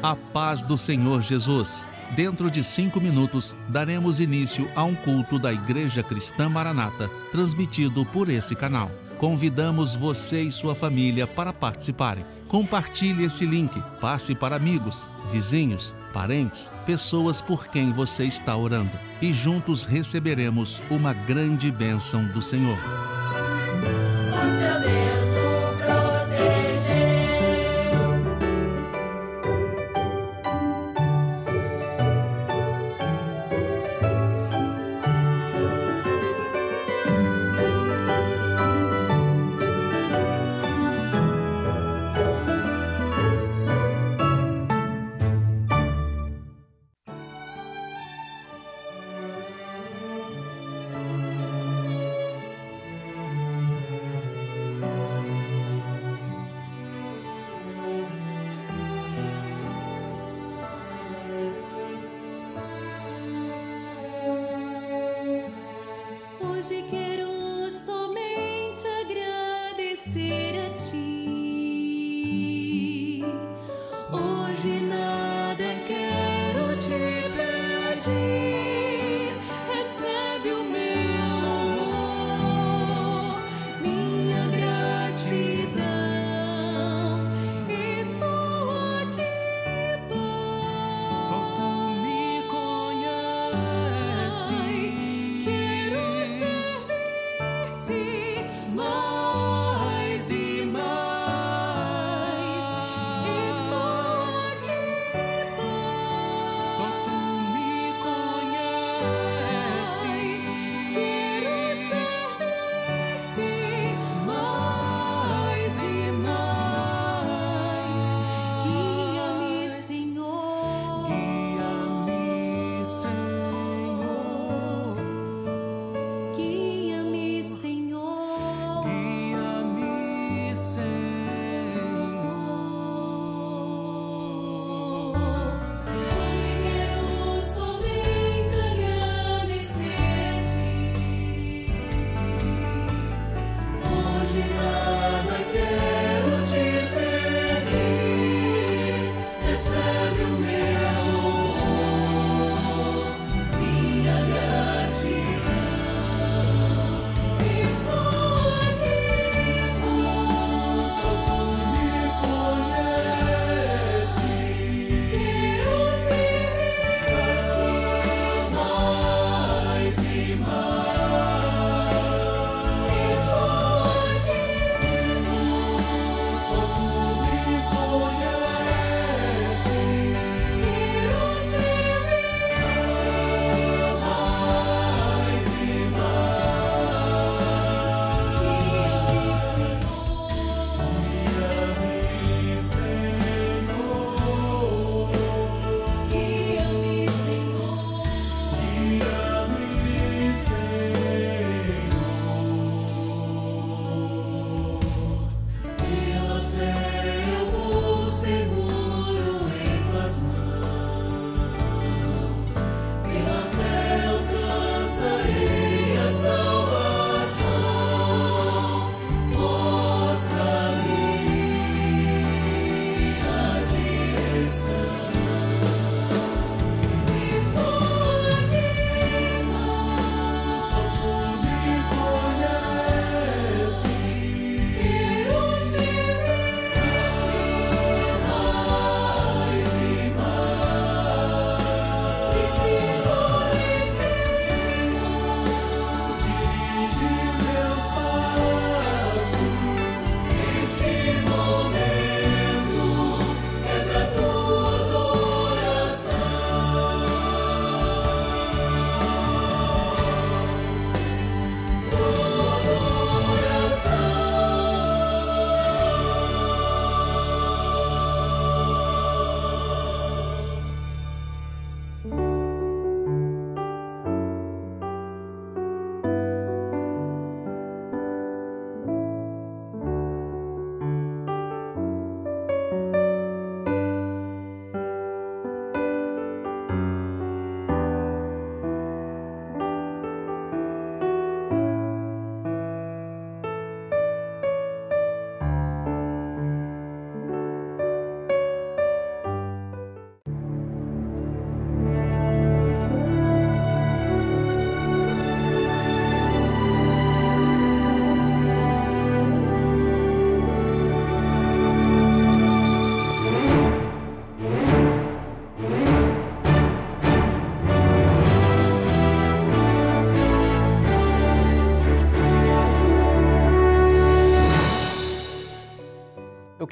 A paz do Senhor Jesus. Dentro de 5 minutos, daremos início a um culto da Igreja Cristã Maranata, transmitido por esse canal. Convidamos você e sua família para participarem. Compartilhe esse link, passe para amigos, vizinhos, parentes, pessoas por quem você está orando. E juntos receberemos uma grande bênção do Senhor. O seu Deus o protegerei.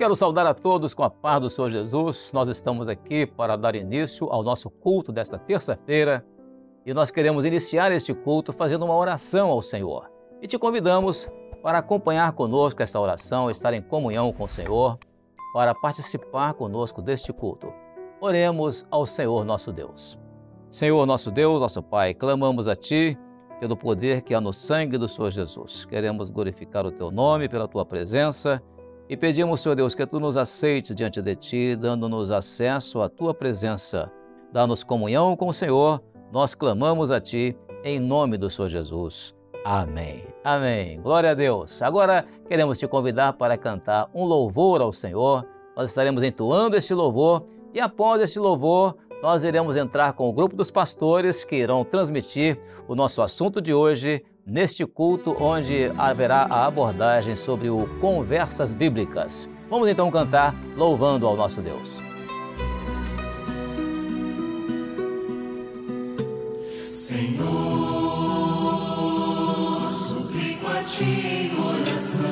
quero saudar a todos com a paz do Senhor Jesus. Nós estamos aqui para dar início ao nosso culto desta terça-feira e nós queremos iniciar este culto fazendo uma oração ao Senhor. E te convidamos para acompanhar conosco esta oração, estar em comunhão com o Senhor, para participar conosco deste culto. Oremos ao Senhor nosso Deus. Senhor nosso Deus, nosso Pai, clamamos a Ti pelo poder que há no sangue do Senhor Jesus. Queremos glorificar o Teu nome pela Tua presença e pedimos, Senhor Deus, que Tu nos aceites diante de Ti, dando-nos acesso à Tua presença. Dá-nos comunhão com o Senhor, nós clamamos a Ti em nome do Senhor Jesus. Amém. Amém. Glória a Deus. Agora queremos te convidar para cantar um louvor ao Senhor. Nós estaremos entoando este louvor e após este louvor nós iremos entrar com o grupo dos pastores que irão transmitir o nosso assunto de hoje neste culto, onde haverá a abordagem sobre o Conversas Bíblicas. Vamos então cantar louvando ao nosso Deus. Senhor, suplico a Ti em oração,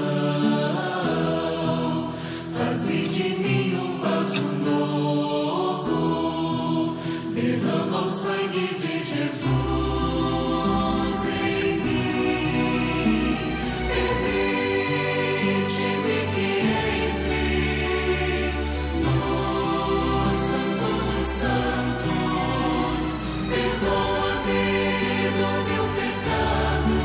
faze de mim um vaso novo, derrama o sangue de Jesus em mim, permite-me que entre no Santo dos Santos, perdoa-me do meu pecado,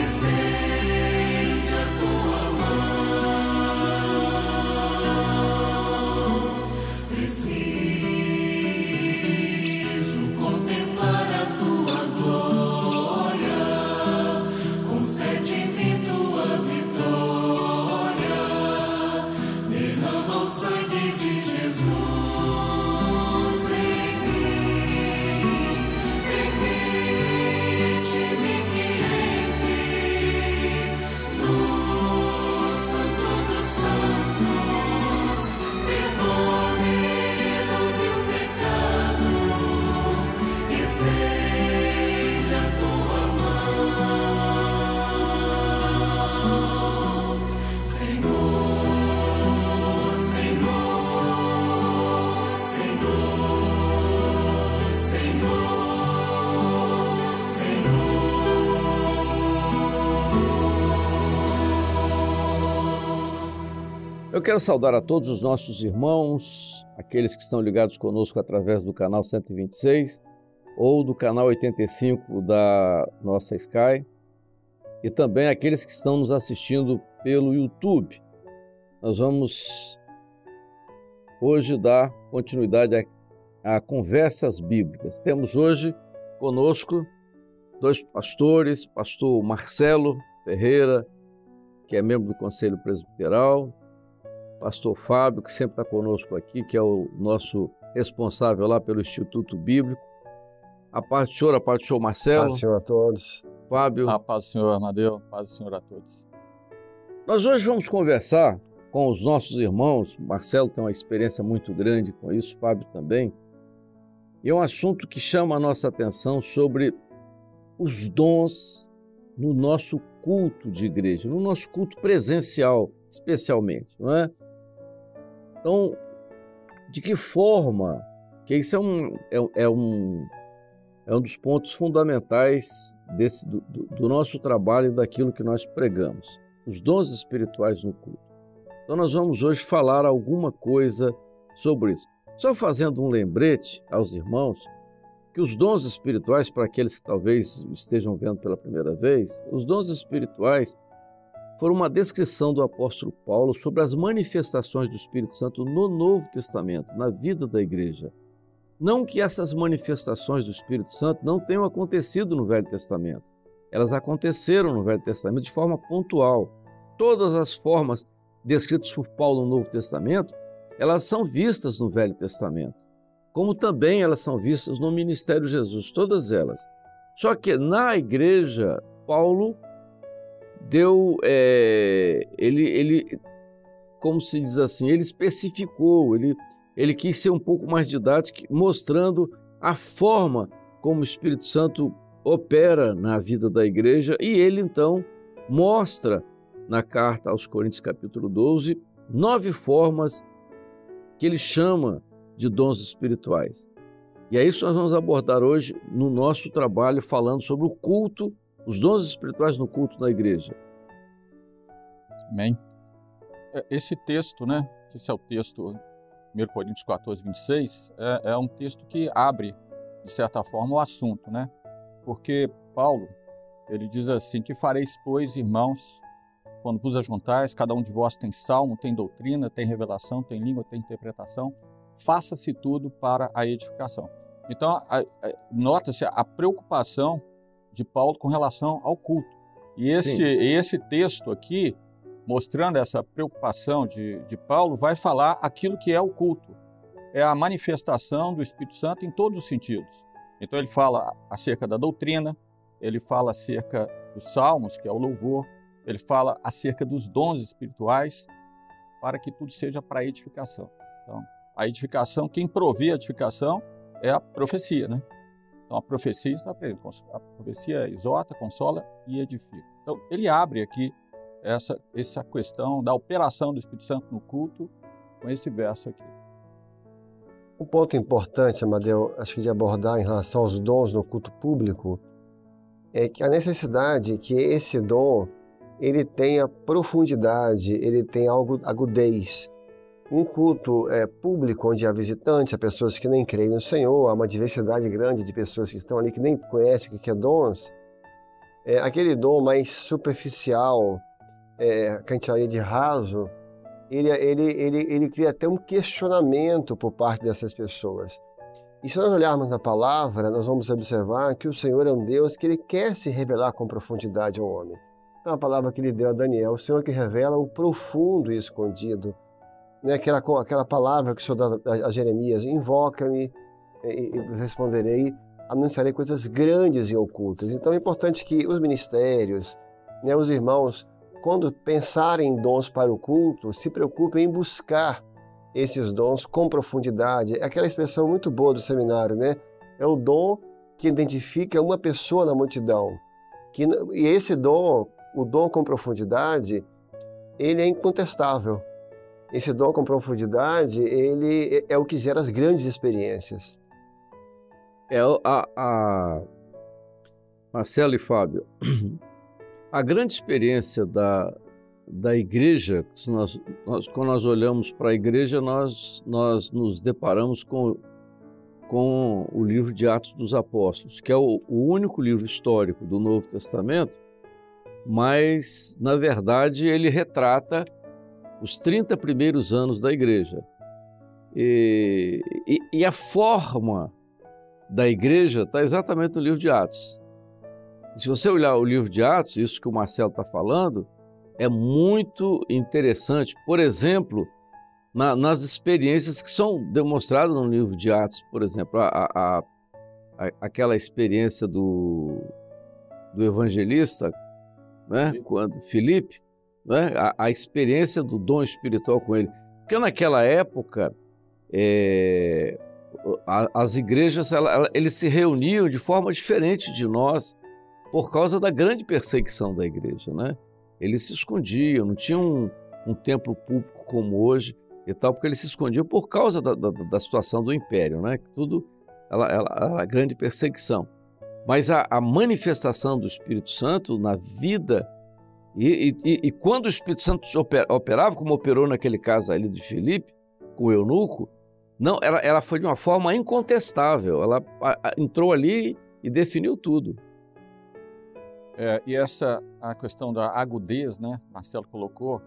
estende a Tua mão, preciso contemplar a Tua glória, concede-me Tua vitória, derrama o sangue de Jesus em mim, permite-me que entre no Santo dos Santos, perdoa-me do meu pecado, estende a Tua mão, Senhor, Senhor, Senhor, Eu quero saudar a todos os nossos irmãos, aqueles que estão ligados conosco através do canal 126 ou do canal 85 da nossa Sky e também aqueles que estão nos assistindo pelo YouTube. Nós vamos hoje dar continuidade a Conversas Bíblicas. Temos hoje conosco dois pastores, pastor Marcelo Ferreira, que é membro do Conselho Presbiteral, pastor Fábio, que sempre está conosco aqui, que é o nosso responsável lá pelo Instituto Bíblico. A paz do Senhor, a paz do Senhor Marcelo. Paz do Senhor a todos. Fábio. A paz do Senhor Amadeu, paz do Senhor a todos. Nós hoje vamos conversar com os nossos irmãos. Marcelo tem uma experiência muito grande com isso, Fábio também. E é um assunto que chama a nossa atenção sobre os dons no nosso culto de igreja, no nosso culto presencial, especialmente, não é? Então, de que forma, que isso é um dos pontos fundamentais do nosso trabalho e daquilo que nós pregamos, os dons espirituais no culto. Então nós vamos hoje falar alguma coisa sobre isso. Só fazendo um lembrete aos irmãos, que os dons espirituais, para aqueles que talvez estejam vendo pela primeira vez, os dons espirituais foram uma descrição do apóstolo Paulo sobre as manifestações do Espírito Santo no Novo Testamento, na vida da igreja. Não que essas manifestações do Espírito Santo não tenham acontecido no Velho Testamento. Elas aconteceram no Velho Testamento de forma pontual. Todas as formas descritas por Paulo no Novo Testamento, elas são vistas no Velho Testamento, como também elas são vistas no ministério de Jesus, todas elas. Só que na igreja, Paulo deu, como se diz assim, ele especificou, ele quis ser um pouco mais didático, mostrando a forma como o Espírito Santo opera na vida da igreja, e ele então mostra na carta aos Coríntios capítulo 12 9 formas que ele chama de dons espirituais. E é isso que nós vamos abordar hoje no nosso trabalho, falando sobre o culto, os dons espirituais no culto da igreja. Amém. Esse texto, né? Esse é o texto 1 Coríntios 14, 26, é um texto que abre, de certa forma, o assunto, né? Porque Paulo, ele diz assim, que fareis, pois, irmãos, quando vos ajuntais, cada um de vós tem salmo, tem doutrina, tem revelação, tem língua, tem interpretação, faça-se tudo para a edificação. Então, nota-se a preocupação de Paulo com relação ao culto. E esse texto aqui, mostrando essa preocupação de Paulo, vai falar aquilo que é o culto. É a manifestação do Espírito Santo em todos os sentidos. Então ele fala acerca da doutrina, ele fala acerca dos salmos, que é o louvor, ele fala acerca dos dons espirituais, para que tudo seja para a edificação. Então, a edificação, quem provê a edificação é a profecia, né? Então a profecia está presente. A profecia exorta, consola e edifica. Então ele abre aqui essa questão da operação do Espírito Santo no culto com esse verso aqui. Um ponto importante, Amadeu, acho que de abordar em relação aos dons no culto público é que a necessidade que esse dom ele tenha profundidade, ele tenha agudez. Um culto público onde há visitantes, há pessoas que nem creem no Senhor, há uma diversidade grande de pessoas que estão ali que nem conhecem o que é dons, aquele dom mais superficial, que a gente chamaria de raso, ele cria até um questionamento por parte dessas pessoas. E se nós olharmos na palavra, nós vamos observar que o Senhor é um Deus que ele quer se revelar com profundidade ao homem. Então a palavra que ele deu a Daniel, o Senhor que revela o profundo e escondido, né? Aquela palavra que o Senhor dá a Jeremias, invoca-me e responderei, anunciarei coisas grandes e ocultas. Então é importante que os ministérios, né, os irmãos, quando pensarem em dons para o culto, se preocupem em buscar esses dons com profundidade. É aquela expressão muito boa do seminário, né? É o dom que identifica uma pessoa na multidão. E esse dom, o dom com profundidade, ele é incontestável. Esse dom com profundidade, ele é o que gera as grandes experiências. Marcelo e Fábio, a grande experiência da igreja, quando nós olhamos para a igreja, nós nos deparamos com o livro de Atos dos Apóstolos, que é o único livro histórico do Novo Testamento, mas, na verdade, ele retrata os 30 primeiros anos da igreja. E a forma da igreja está exatamente no livro de Atos. Se você olhar o livro de Atos, isso que o Marcelo está falando, é muito interessante. Por exemplo, nas experiências que são demonstradas no livro de Atos, por exemplo, aquela experiência do evangelista, né? Quando Filipe, né? A experiência do dom espiritual com ele. Porque naquela época, as igrejas eles se reuniam de forma diferente de nós, por causa da grande perseguição da igreja, né? Eles se escondiam, não tinham um templo público como hoje e tal, porque eles se escondiam por causa da situação do império, né? Tudo a grande perseguição. Mas a manifestação do Espírito Santo na vida, e quando o Espírito Santo operava, como operou naquele caso ali de Filipe, com o eunuco, não, ela foi de uma forma incontestável, ela entrou ali e definiu tudo. E a questão da agudez, né, Marcelo colocou,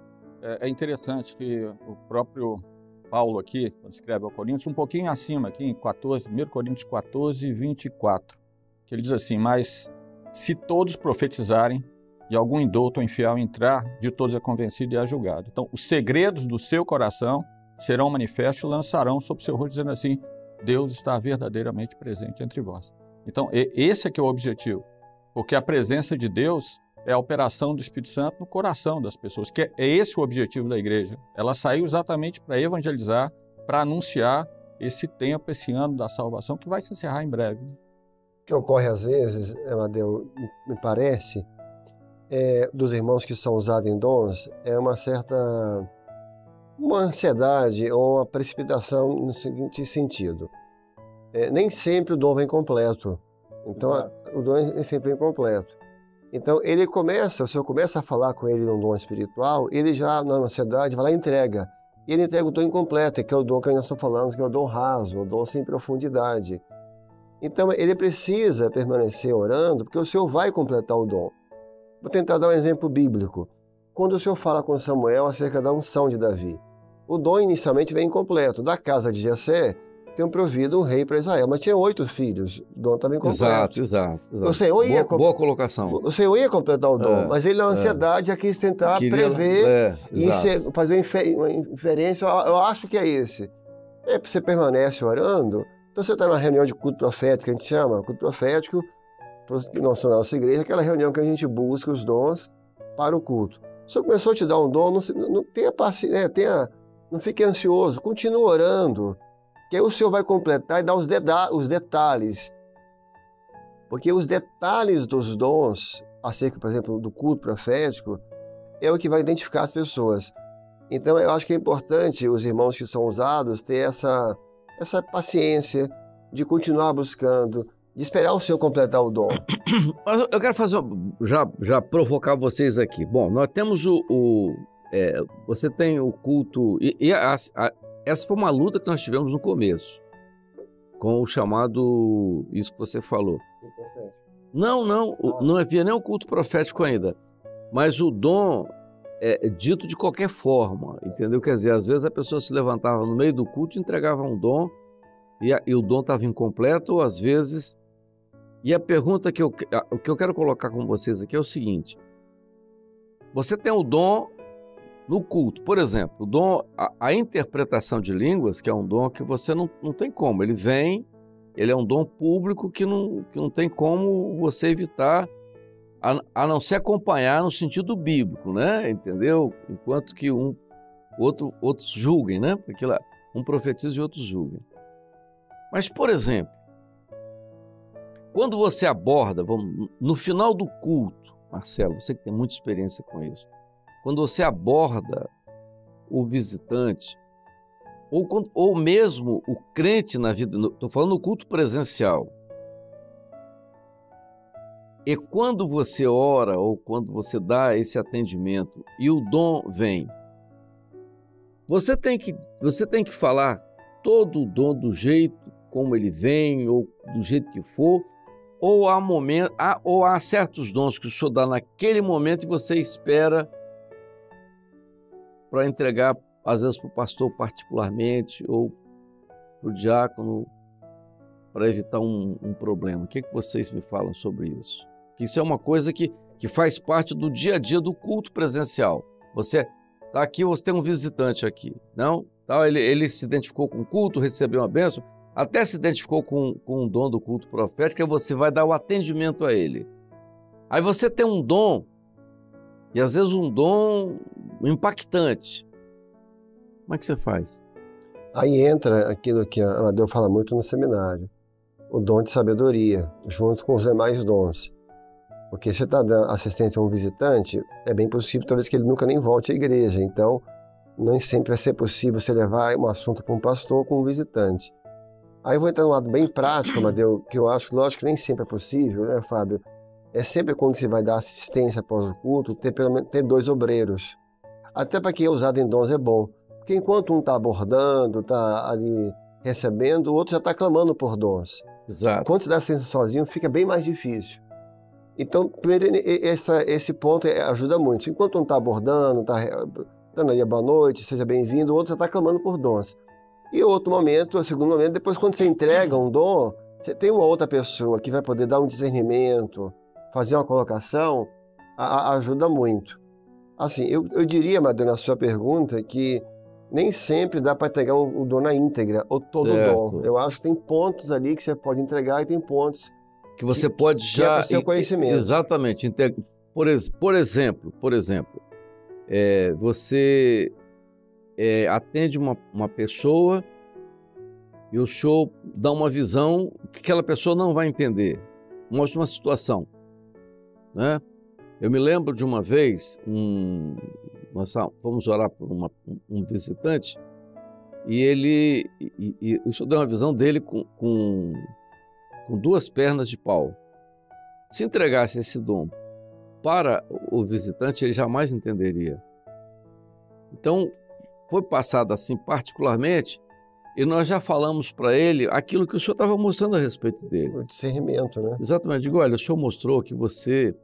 é interessante que o próprio Paulo aqui, quando escreve ao Coríntios, um pouquinho acima aqui em 1 Coríntios 14, 24, que ele diz assim, mas se todos profetizarem e algum indouto ou infiel entrar, de todos é convencido e é julgado. Então, os segredos do seu coração serão manifestos e lançarão sobre o seu rosto, dizendo assim, Deus está verdadeiramente presente entre vós. Então, esse é que é o objetivo. Porque a presença de Deus é a operação do Espírito Santo no coração das pessoas, que é esse o objetivo da igreja. Ela saiu exatamente para evangelizar, para anunciar esse tempo, esse ano da salvação, que vai se encerrar em breve. O que ocorre às vezes, Amadeu, me parece, dos irmãos que são usados em dons, é uma certa uma ansiedade ou uma precipitação no seguinte sentido. Nem sempre o dom vem completo. Então, o dom nem sempre vem completo. Então, o senhor começa a falar com ele um dom espiritual, ele já, na ansiedade, vai lá e entrega. E ele entrega o dom incompleto, que é o dom que nós estamos falando, que é o dom raso, o dom sem profundidade. Então, ele precisa permanecer orando, porque o Senhor vai completar o dom. Vou tentar dar um exemplo bíblico. Quando o Senhor fala com Samuel acerca da unção de Davi, o dom inicialmente vem incompleto. Da casa de Jessé, tem provido um rei para Israel, mas tinha 8 filhos, o dom estava incompleto. Exato. O Senhor boa colocação. O Senhor ia completar o dom, mas ele, na ansiedade, já quis tentar prever e fazer uma inferência. Eu acho que é esse. Você permanece orando, então você está numa reunião de culto profético, que a gente chama, culto profético, na nossa igreja, aquela reunião que a gente busca os dons para o culto. O Senhor começou a te dar um dom, não tenha paciência, não fique ansioso, continue orando, que aí o Senhor vai completar e dar os detalhes. Porque os detalhes dos dons, acerca, por exemplo, do culto profético, é o que vai identificar as pessoas. Então, eu acho que é importante os irmãos que são usados ter essa paciência de continuar buscando, de esperar o Senhor completar o dom. Mas eu quero fazer, já provocar vocês aqui. Bom, nós temos você tem o culto, essa foi uma luta que nós tivemos no começo, com o chamado, isso que você falou. Não havia nem o culto profético ainda, mas o dom é dito de qualquer forma, entendeu? Quer dizer, às vezes a pessoa se levantava no meio do culto e entregava um dom, e o dom estava incompleto, ou às vezes... E a pergunta que eu quero colocar com vocês aqui é o seguinte: você tem o dom no culto, por exemplo, o dom, a interpretação de línguas, que é um dom que você não tem como, ele é um dom público que não tem como você evitar, a não se acompanhar no sentido bíblico, né? Entendeu? Enquanto que outros julguem, né? Porque lá, um profetiza e outros julguem. Mas, por exemplo, quando você aborda, no final do culto, Marcelo, você que tem muita experiência com isso, quando você aborda o visitante, ou mesmo o crente na vida, estou falando no culto presencial, e quando você ora ou quando você dá esse atendimento e o dom vem, você tem que falar todo o dom do jeito como ele vem ou do jeito que for, ou há certos dons que o Senhor dá naquele momento e você espera para entregar, às vezes, para o pastor particularmente ou para o diácono, para evitar um problema. O que vocês me falam sobre isso? Que isso é uma coisa que faz parte do dia a dia do culto presencial. Você está aqui, você tem um visitante aqui, não? Ele se identificou com o culto, recebeu uma bênção, até se identificou com o dom do culto profético, e você vai dar o atendimento a ele. Aí você tem um dom, e às vezes um dom impactante. Como é que você faz? Aí entra aquilo que a Amadeu fala muito no seminário, o dom de sabedoria, junto com os demais dons. Porque você está dando assistência a um visitante, é bem possível talvez que ele nunca nem volte à igreja. Então, nem sempre vai ser possível você levar um assunto para um pastor ou com um visitante. Aí eu vou entrar num lado bem prático, Amadeu, que eu acho, lógico, que nem sempre é possível, né, Fábio? É sempre quando você vai dar assistência após o culto, pelo menos ter 2 obreiros. Até para quem é usado em dons é bom. Porque enquanto um está abordando, está ali recebendo, o outro já está clamando por dons. Exato. Quando você dá assistência sozinho, fica bem mais difícil. Então, esse ponto ajuda muito. Enquanto um está abordando, está dando ali a boa noite, seja bem-vindo, o outro já está clamando por dons. E outro momento, o segundo momento, depois quando você entrega um dom, você tem uma outra pessoa que vai poder dar um discernimento, fazer uma colocação, ajuda muito. Assim, eu diria, Madonna, na sua pergunta, que nem sempre dá para entregar o dom na íntegra, ou todo o dom. Eu acho que tem pontos ali que você pode entregar e tem pontos que você pode já... Que é seu conhecimento. Exatamente. Por exemplo, você atende uma pessoa e o senhor dá uma visão que aquela pessoa não vai entender. Mostra uma situação, né? Eu me lembro de uma vez, nós fomos orar por um visitante e o senhor deu uma visão dele com 2 pernas de pau. Se entregasse esse dom para o visitante, ele jamais entenderia. Então, foi passado assim particularmente, e nós já falamos para ele aquilo que o senhor estava mostrando a respeito dele. O discernimento, né? Exatamente. Digo, olha, o senhor mostrou que você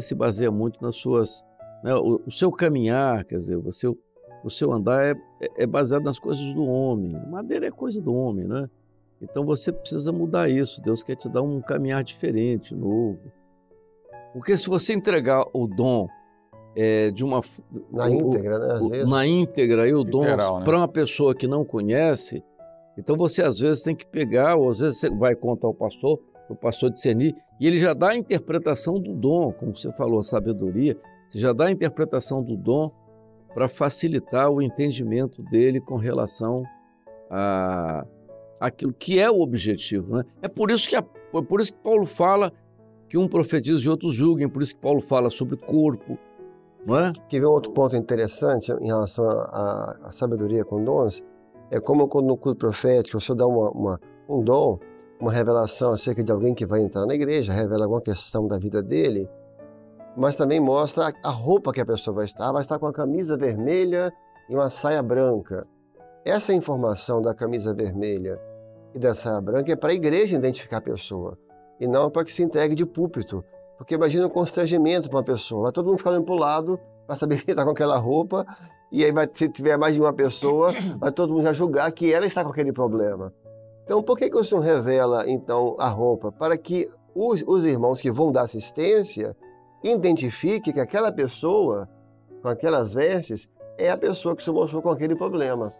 se baseia muito nas suas... Né, o seu caminhar, quer dizer, o seu andar é baseado nas coisas do homem. Madeira é coisa do homem, né? Então você precisa mudar isso. Deus quer te dar um caminhar diferente, novo. Porque se você entregar o dom de uma... Na íntegra, né? Às vezes. Na íntegra, e o dom Literal, né? para uma pessoa que não conhece, então você às vezes tem que pegar, ou às vezes você vai contar ao pastor, o pastor discernir, e ele já dá a interpretação do dom, como você falou, a sabedoria, você já dá a interpretação do dom para facilitar o entendimento dele com relação àquilo que é o objetivo, né? É por isso que Paulo fala que um profetiza e outros julguem, por isso que Paulo fala sobre corpo, não é? Que vem um outro ponto interessante em relação à sabedoria com dons, é como quando no culto profético o senhor dá um dom, uma revelação acerca de alguém que vai entrar na igreja, revela alguma questão da vida dele, mas também mostra a roupa que a pessoa vai estar com a camisa vermelha e uma saia branca. Essa informação da camisa vermelha e da saia branca é para a igreja identificar a pessoa, e não para que se entregue de púlpito. Porque imagina um constrangimento para uma pessoa. Vai todo mundo ficar olhando para o lado para saber quem está com aquela roupa. E aí, se tiver mais de uma pessoa, vai todo mundo já julgar que ela está com aquele problema. Então, por que o senhor revela, então, a roupa? Para que os irmãos que vão dar assistência identifiquem que aquela pessoa, com aquelas vestes, é a pessoa que se mostrou com aquele problema.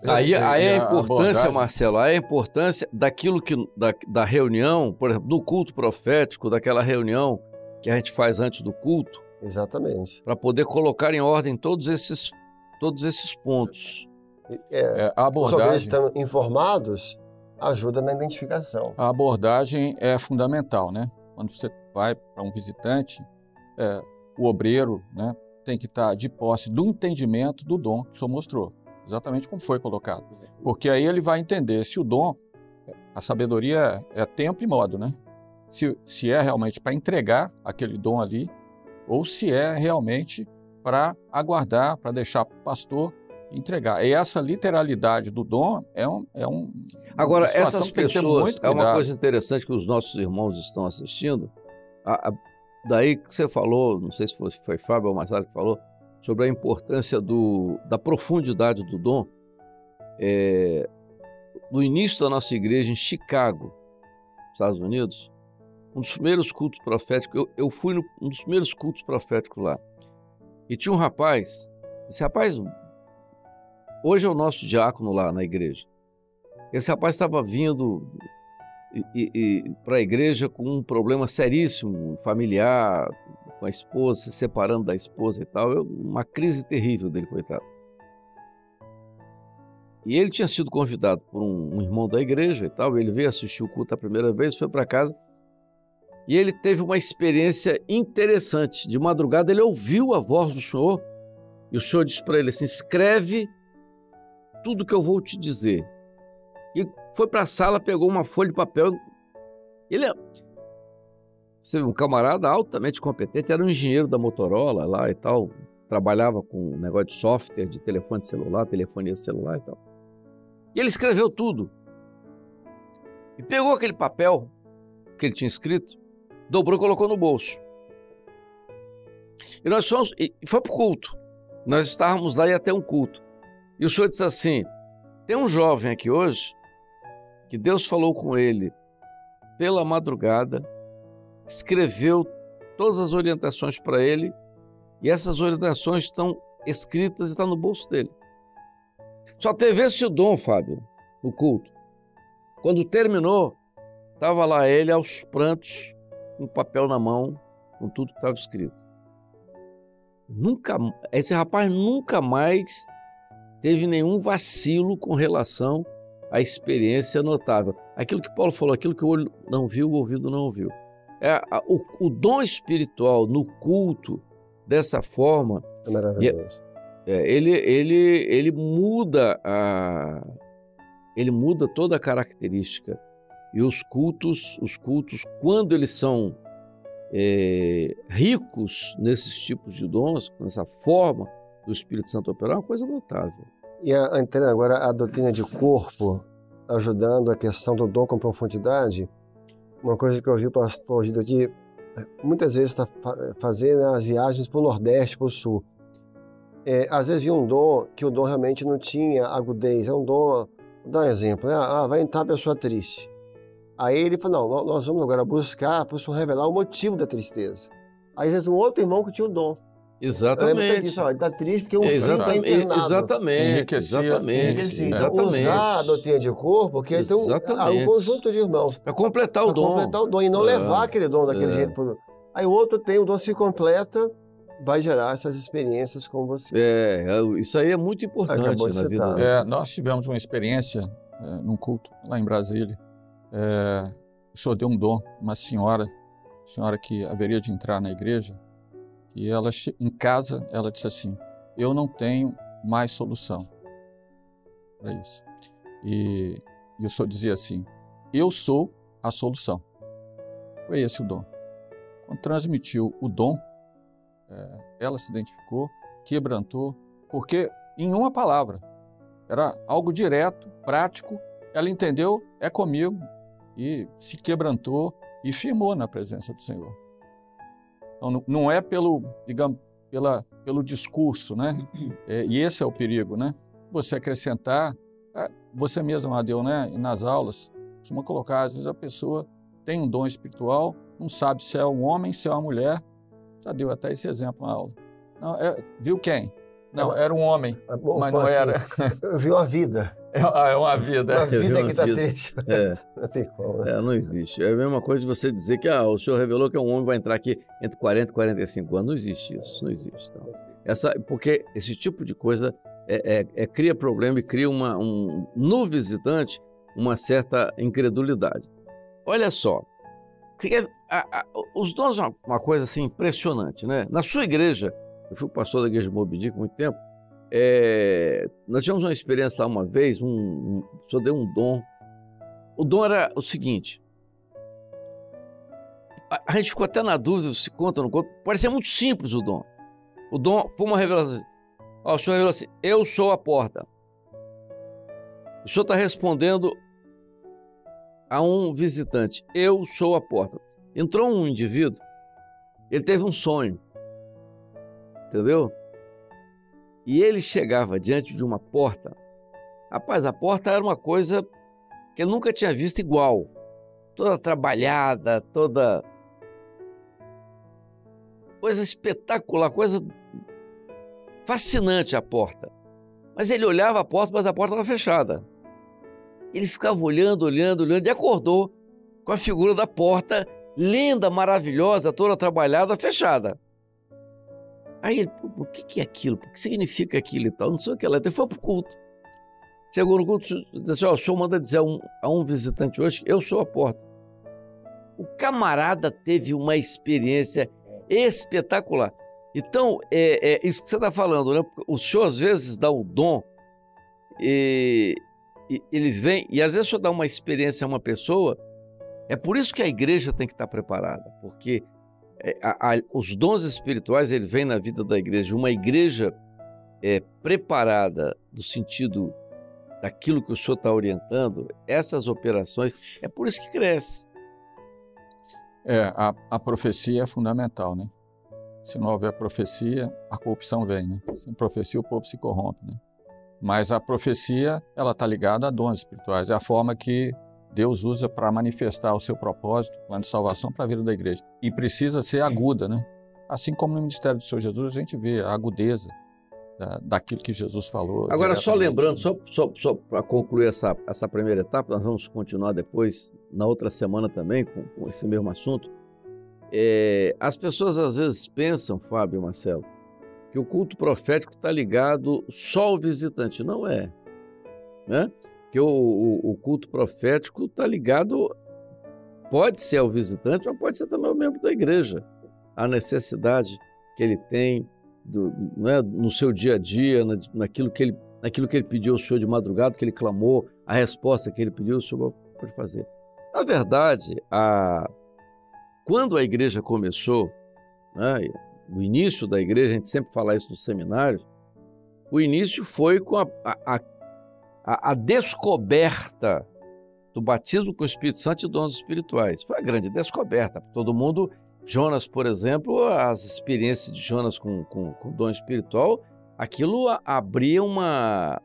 Aí a importância, abordagem... Marcelo, aí a importância daquilo da reunião, por exemplo, do culto profético, daquela reunião que a gente faz antes do culto. Exatamente. Para poder colocar em ordem todos esses pontos. A abordagem... Os estão informados, ajuda na identificação. A abordagem é fundamental, né? Quando você vai para um visitante, o obreiro, né, tem que estar de posse do entendimento do dom que o senhor mostrou. Exatamente como foi colocado. Porque aí ele vai entender se o dom, a sabedoria é tempo e modo, né? Se é realmente para entregar aquele dom ali, ou se é realmente para aguardar, para deixar para o pastor entregar. E essa literalidade do dom Agora, uma essas que tem que ter pessoas, muito é uma cuidado. coisa interessante que os nossos irmãos estão assistindo, daí que você falou, não sei se foi Fábio ou Marcelo que falou, sobre a importância da profundidade do dom. No início da nossa igreja em Chicago, Estados Unidos, um dos primeiros cultos proféticos, eu fui um dos primeiros cultos proféticos lá, e tinha um rapaz, esse rapaz hoje é o nosso diácono lá na igreja. Esse rapaz estava vindo para a igreja com um problema seríssimo, familiar, com a esposa, se separando da esposa e tal, uma crise terrível dele, coitado. E ele tinha sido convidado por um irmão da igreja e tal, ele veio assistir o culto a primeira vez, foi para casa, e ele teve uma experiência interessante. De madrugada ele ouviu a voz do Senhor, e o Senhor disse para ele assim: escreve tudo que eu vou te dizer. E foi para a sala, pegou uma folha de papel. Ele é um camarada altamente competente, era um engenheiro da Motorola lá e tal, trabalhava com um negócio de software, de telefone celular, telefonia celular e tal. E ele escreveu tudo. E pegou aquele papel que ele tinha escrito, dobrou e colocou no bolso. E nós fomos, e foi para o culto. Nós estávamos lá e ia ter um culto. E o senhor disse assim: tem um jovem aqui hoje que Deus falou com ele pela madrugada, escreveu todas as orientações para ele, e essas orientações estão escritas e estão no bolso dele. Só teve esse dom, Fábio, no culto. Quando terminou, estava lá ele aos prantos, com o papel na mão, com tudo que estava escrito. Esse rapaz nunca mais teve nenhum vacilo com relação à experiência notável. Aquilo que Paulo falou, aquilo que o olho não viu, o ouvido não ouviu. O dom espiritual no culto, dessa forma, É maravilhoso. Ele muda toda a característica. E os cultos, quando eles são ricos nesses tipos de dons, nessa forma do Espírito Santo operar, é uma coisa notável. E entrando agora a doutrina de corpo, ajudando a questão do dom com profundidade, uma coisa que eu vi o pastor Gido aqui, muitas vezes está fazendo as viagens para o Nordeste, para o Sul. Às vezes vi um dom que o dom realmente não tinha agudez, é um dom, vou dar um exemplo, né? Vai entrar a pessoa triste. Aí ele falou, não, nós vamos agora buscar para o senhor revelar o motivo da tristeza. Aí às vezes um outro irmão que tinha o dom. Exatamente. Disso, ele está triste porque o filho está internado. Exatamente. Usar a doutrina de corpo, porque tem um conjunto de irmãos. Para completar o dom. E não levar aquele dom daquele jeito. Aí o outro tem, o dom se completa, vai gerar essas experiências com você. Isso aí é muito importante na vida. Nós tivemos uma experiência num culto lá em Brasília. O senhor deu um dom, uma senhora que haveria de entrar na igreja, e ela, em casa, ela disse assim, eu não tenho mais solução para isso. E o senhor dizia assim, eu sou a solução. Foi esse o dom. Quando transmitiu o dom, ela se identificou, quebrantou, porque em uma palavra, era algo direto, prático, ela entendeu, é comigo, e se quebrantou e firmou na presença do Senhor. Então, não é pelo discurso, né? E esse é o perigo, né? Você acrescentar, você mesmo, Amadeu, né? E nas aulas, costuma colocar, às vezes a pessoa tem um dom espiritual, não sabe se é um homem, se é uma mulher, já deu até esse exemplo na aula. Não, viu quem? Não, era um homem, mas não era. Eu vi uma vida. É uma vida. Uma vida que está triste. Não tem como. Né? Não existe. É a mesma coisa de você dizer que o senhor revelou que um homem vai entrar aqui entre 40 e 45 anos. Não existe isso. Não existe. Então, porque esse tipo de coisa cria problema e cria no visitante uma certa incredulidade. Olha só. Os dons são uma coisa assim impressionante, né? Na sua igreja, eu fui pastor da igreja de Moby Dick há muito tempo, nós tivemos uma experiência lá uma vez, o senhor deu um dom. O dom era o seguinte, a gente ficou até na dúvida se conta ou não conta, parecia muito simples o dom. O dom foi uma revelação. O senhor revelou assim, eu sou a porta. O senhor está respondendo a um visitante, eu sou a porta. Entrou um indivíduo, ele teve um sonho, entendeu? E ele chegava diante de uma porta. Rapaz, a porta era uma coisa que ele nunca tinha visto igual. Toda trabalhada, toda... coisa espetacular, coisa fascinante a porta. Mas ele olhava a porta, mas a porta estava fechada. Ele ficava olhando e acordou com a figura da porta, linda, maravilhosa, toda trabalhada, fechada. Aí ele, o que é aquilo? O que significa aquilo e tal? Não sei o que ela. Ele foi para o culto. Chegou no culto e disse assim, o senhor manda dizer a um visitante hoje que eu sou a porta. O camarada teve uma experiência espetacular. Então, isso que você está falando, né? O senhor às vezes dá um dom e ele vem, e às vezes o senhor dá uma experiência a uma pessoa, é por isso que a igreja tem que estar preparada, porque os dons espirituais, ele vem na vida da igreja. Uma igreja preparada no sentido daquilo que o senhor está orientando, essas operações, é por isso que cresce. A profecia é fundamental, né? Se não houver profecia, a corrupção vem, né? Sem profecia o povo se corrompe, né? Mas a profecia, ela está ligada a dons espirituais. É a forma que Deus usa para manifestar o seu propósito, o plano de salvação para a vida da igreja. E precisa ser aguda, né? Assim como no ministério do Senhor Jesus, a gente vê a agudeza daquilo que Jesus falou. Agora, só lembrando, só para concluir essa primeira etapa, nós vamos continuar depois, na outra semana também, com esse mesmo assunto. As pessoas às vezes pensam, Fábio e Marcelo, que o culto profético está ligado só ao visitante. Não é, né? Que o culto profético está ligado, pode ser ao visitante, mas pode ser também ao membro da igreja. A necessidade que ele tem né, no seu dia a dia, naquilo que ele pediu ao Senhor de madrugada, que ele clamou, a resposta que ele pediu, o Senhor pode fazer. Na verdade, quando a igreja começou, né, o início da igreja, a gente sempre fala isso nos seminários, o início foi com a descoberta do batismo com o Espírito Santo e dons espirituais. Foi a grande descoberta. Todo mundo, Jonas, por exemplo, as experiências de Jonas com dom espiritual, aquilo abria uma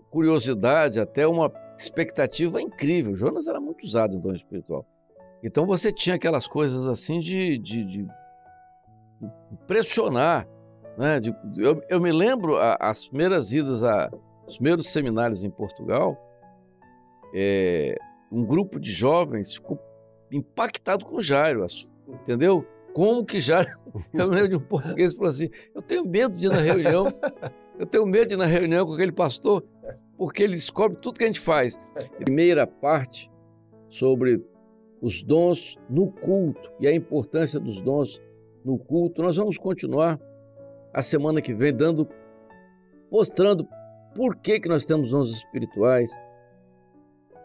curiosidade, até uma expectativa incrível. Jonas era muito usado em dom espiritual. Então você tinha aquelas coisas assim de impressionar, né? Eu me lembro as primeiras idas os primeiros seminários em Portugal, um grupo de jovens ficou impactado com Jairo, entendeu? Como que Jairo, eu me lembro de um português que falou assim, eu tenho medo de ir na reunião, com aquele pastor, porque ele descobre tudo que a gente faz. Primeira parte sobre os dons no culto e a importância dos dons no culto. Nós vamos continuar a semana que vem mostrando por que nós temos dons espirituais,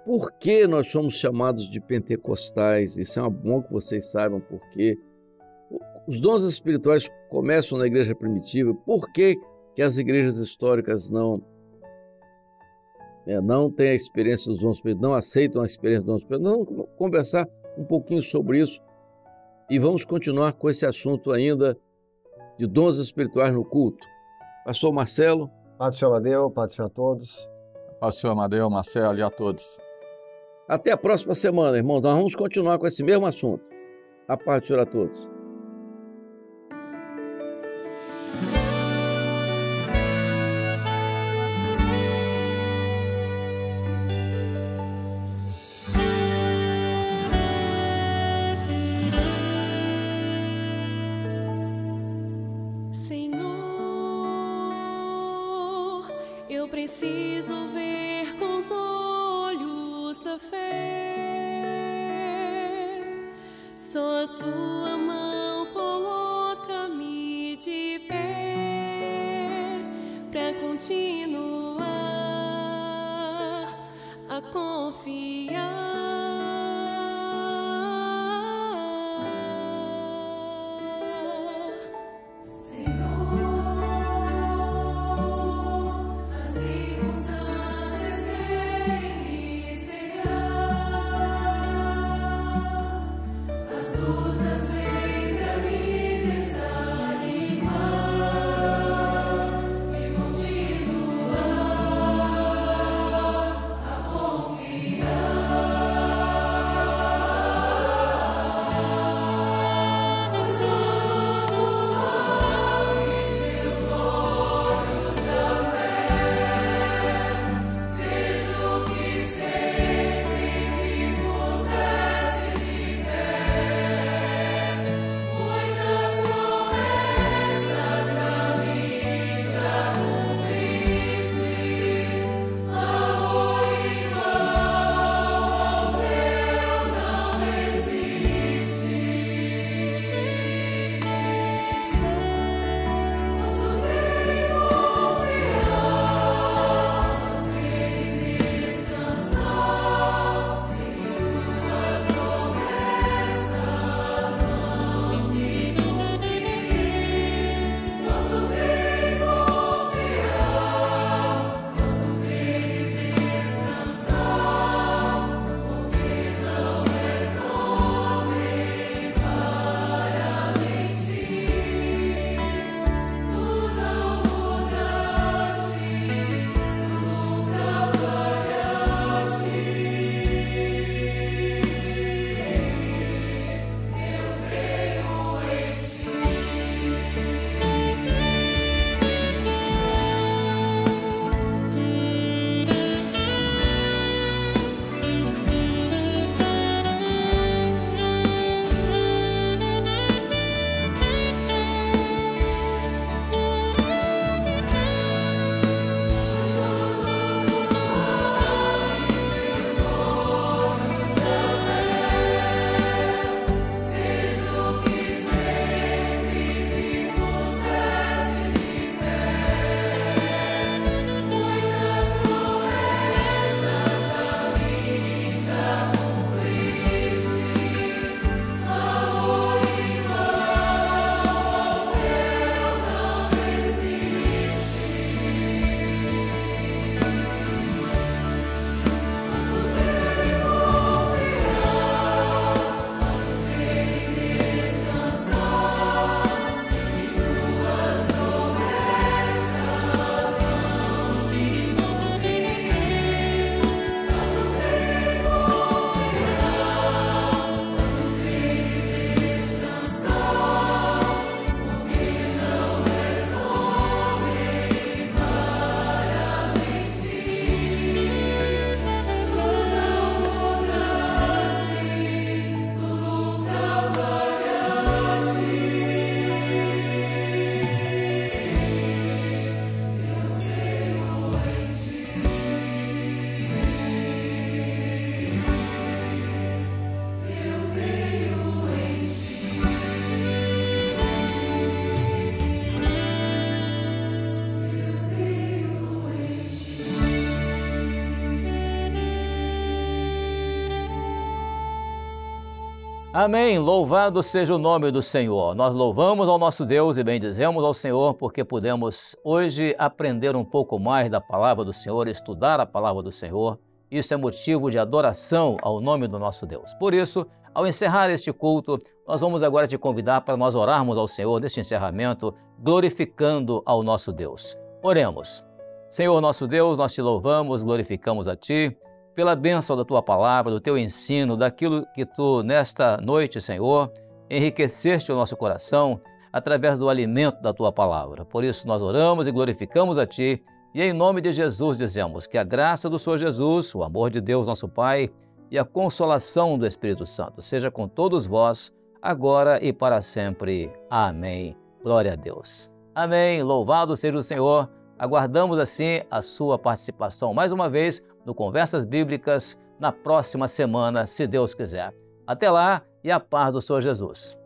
por que nós somos chamados de pentecostais. Isso é bom que vocês saibam por quê. Os dons espirituais começam na igreja primitiva. Por que as igrejas históricas não têm a experiência dos dons espirituais, não aceitam a experiência dos dons espirituais? Nós vamos conversar um pouquinho sobre isso e vamos continuar com esse assunto ainda de dons espirituais no culto. Pastor Marcelo. Paz do Senhor Amadeu, paz do Senhor a todos. Paz do Senhor Amadeu, Marcelo e a todos. Até a próxima semana, irmãos. Nós vamos continuar com esse mesmo assunto. A paz do Senhor a todos. Preciso ver com os olhos da fé. Só a tua mão coloca-me de pé pra continuar a confiar. Confiar. Amém. Louvado seja o nome do Senhor. Nós louvamos ao nosso Deus e bendizemos ao Senhor porque pudemos hoje aprender um pouco mais da palavra do Senhor, estudar a palavra do Senhor. Isso é motivo de adoração ao nome do nosso Deus. Por isso, ao encerrar este culto, nós vamos agora te convidar para nós orarmos ao Senhor neste encerramento, glorificando ao nosso Deus. Oremos. Senhor nosso Deus, nós te louvamos, glorificamos a Ti, pela bênção da Tua palavra, do Teu ensino, daquilo que Tu, nesta noite, Senhor, enriqueceste o nosso coração através do alimento da Tua palavra. Por isso nós oramos e glorificamos a Ti e em nome de Jesus dizemos que a graça do Senhor Jesus, o amor de Deus nosso Pai e a consolação do Espírito Santo seja com todos vós, agora e para sempre. Amém. Glória a Deus. Amém. Louvado seja o Senhor. Aguardamos assim a sua participação mais uma vez no Conversas Bíblicas na próxima semana, se Deus quiser. Até lá e a paz do Senhor Jesus.